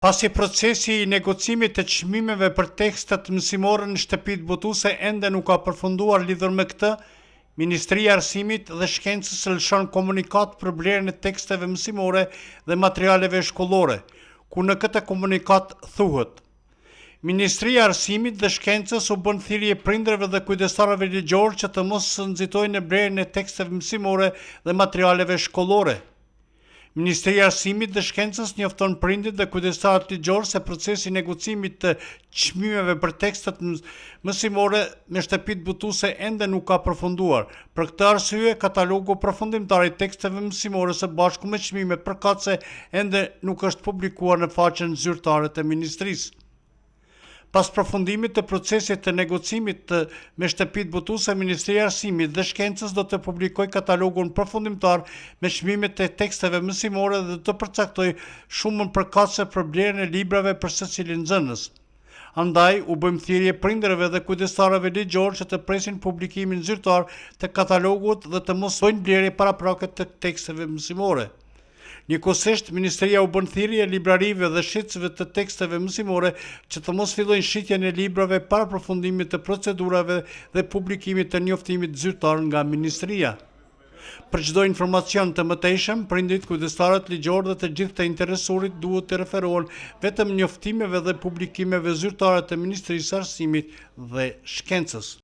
Pasi procesi i negocimit të çmimeve për tekstet mësimore në shtëpitë botuese ende nuk ka përfunduar lidhur me këtë, Ministria e Arsimit dhe Shkencës lëshon komunikat për blerjen e teksteve mësimore dhe materialeve shkollore, ku në këtë komunikat thuhet: Ministria e Arsimit dhe Shkencës u bën thirrje prindërve dhe kujdestarëve ligjor që të mos nxitojnë blerjen e teksteve mësimore dhe materialeve shkollore. Ministria e Arsimit dhe Shkencës njofton prindit dhe kujdestarët ligjor se procesi i negocimit të çmimeve për tekstet mësimore me shtëpitë botuese ende nuk ka përfunduar. Për këtë arsye, katalogu përfundimtar i teksteve mësimore së bashku me çmimet përkatëse ende nuk është publikuar në faqen zyrtare të Ministrisë. Pas përfundimit të procesit të negocimit me shtëpitë botuese, Ministria e Arsimit dhe Shkencës do të publikojë katalogun përfundimtar me çmimet e teksteve mësimore dhe të përcaktojë shumën përkatëse për blerjen e librave për secilin nxënës. Andaj, u bëjmë thirrje prindërve dhe kujdestarëve ligjor që të presin publikimin zyrtar të katalogut dhe të mos bëjnë blerje paraprake të teksteve mësimore. Njëkohësisht, Ministria u bën thirrje librarive dhe shitësve të teksteve mësimore që të mos fillojnë shitjen e librave para përfundimit të procedurave dhe publikimit të njoftimit zyrtar nga Ministria. Për çdo informacion të mëtejshëm, prindit, kujdestarët ligjor dhe të gjithë të interesuarit duhet të referohen vetëm njoftimeve dhe publikimeve zyrtare të Ministrisë së Arsimit dhe Shkencës.